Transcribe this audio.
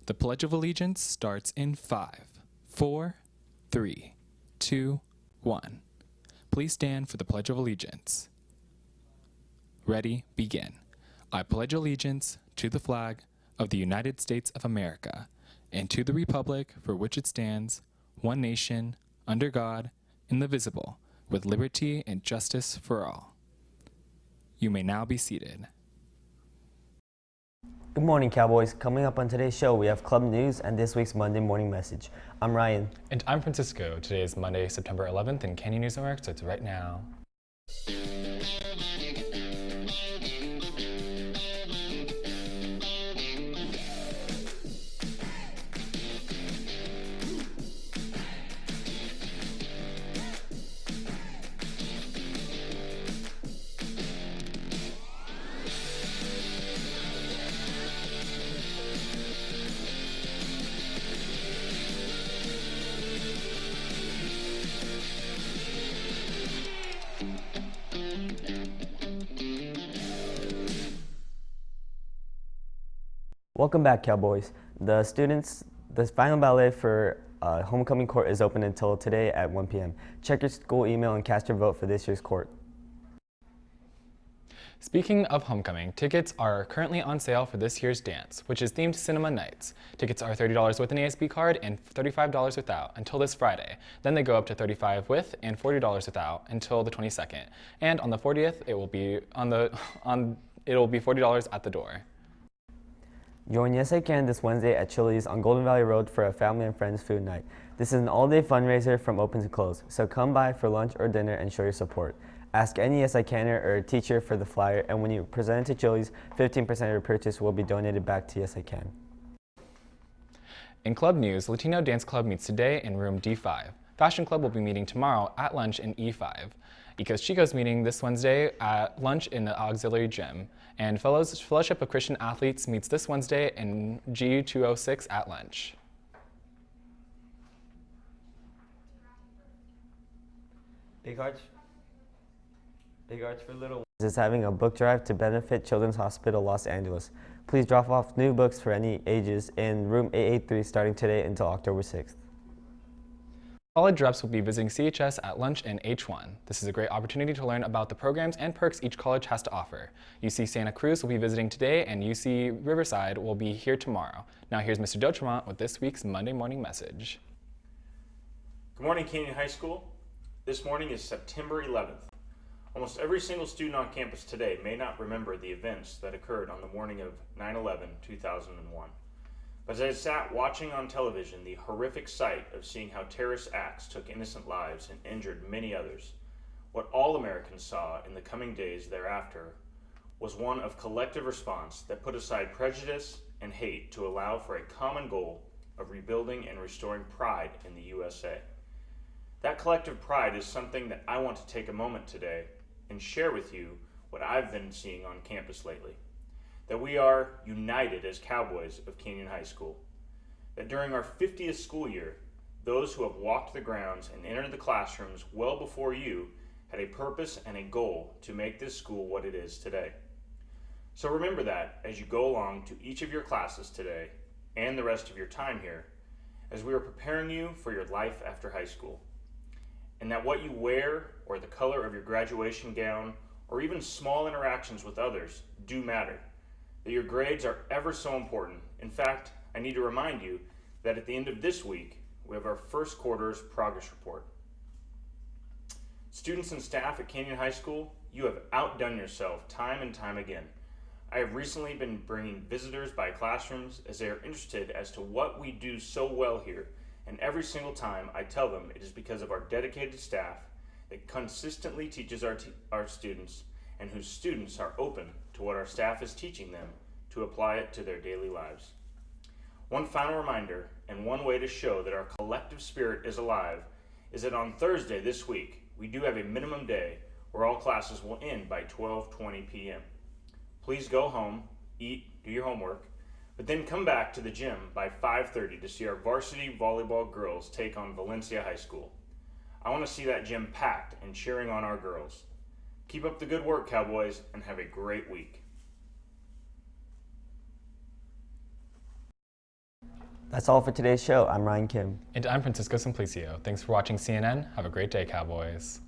The Pledge of Allegiance starts in 5, 4, 3, 2, 1. Please stand for the Pledge of Allegiance. Ready, begin. I pledge allegiance to the flag of the United States of America and to the republic for which it stands, one nation, under God, indivisible, with liberty and justice for all. You may now be seated. Good morning, Cowboys. Coming up on today's show, we have club news and this week's Monday morning message. I'm Ryan. And I'm Francisco. Today is Monday, September 11th, and Canyon News Network starts right now. Welcome back, Cowboys. The final ballet for Homecoming Court is open until today at 1 p.m. Check your school email and cast your vote for this year's court. Speaking of homecoming, tickets are currently on sale for this year's dance, which is themed Cinema Nights. Tickets are $30 with an ASB card and $35 without until this Friday. Then they go up to $35 with and $40 without until the 22nd. And on the 40th, it will be $40 at the door. Join Yes I Can this Wednesday at Chili's on Golden Valley Road for a family and friends food night. This is an all-day fundraiser from open to close, so come by for lunch or dinner and show your support. Ask any Yes I Canner or a teacher for the flyer, and when you present it to Chili's, 15% of your purchase will be donated back to Yes I Can. In club news, Latino Dance Club meets today in room D5. Fashion Club will be meeting tomorrow at lunch in E5. Ecos Chicos meeting this Wednesday at lunch in the auxiliary gym. And Fellowship of Christian Athletes meets this Wednesday in G206 at lunch. Big Arch for Little Ones is having a book drive to benefit Children's Hospital Los Angeles. Please drop off new books for any ages in room 883 starting today until October 6th. College reps will be visiting CHS at lunch in H1. This is a great opportunity to learn about the programs and perks each college has to offer. UC Santa Cruz will be visiting today, and UC Riverside will be here tomorrow. Now here's Mr. Dotremont with this week's Monday morning message. Good morning, Canyon High School. This morning is September 11th. Almost every single student on campus today may not remember the events that occurred on the morning of 9/11/2001. But as I sat watching on television the horrific sight of seeing how terrorist acts took innocent lives and injured many others, what all Americans saw in the coming days thereafter was one of collective response that put aside prejudice and hate to allow for a common goal of rebuilding and restoring pride in the USA. That collective pride is something that I want to take a moment today and share with you what I've been seeing on campus lately. That we are united as Cowboys of Canyon High School. That during our 50th school year, those who have walked the grounds and entered the classrooms well before you had a purpose and a goal to make this school what it is today. So remember that as you go along to each of your classes today and the rest of your time here, as we are preparing you for your life after high school. And that what you wear or the color of your graduation gown or even small interactions with others do matter. That your grades are ever so important. In fact, I need to remind you that at the end of this week, we have our first quarter's progress report. Students and staff at Canyon High School, you have outdone yourself time and time again. I have recently been bringing visitors by classrooms as they are interested as to what we do so well here, and every single time I tell them it is because of our dedicated staff that consistently teaches our students and whose students are open to what our staff is teaching them to apply it to their daily lives. One final reminder, and one way to show that our collective spirit is alive, is that on Thursday this week, we do have a minimum day where all classes will end by 12:20 p.m. Please go home, eat, do your homework, but then come back to the gym by 5:30 to see our varsity volleyball girls take on Valencia High School. I want to see that gym packed and cheering on our girls. Keep up the good work, Cowboys, and have a great week. That's all for today's show. I'm Ryan Kim. And I'm Francisco Simplicio. Thanks for watching CNN. Have a great day, Cowboys.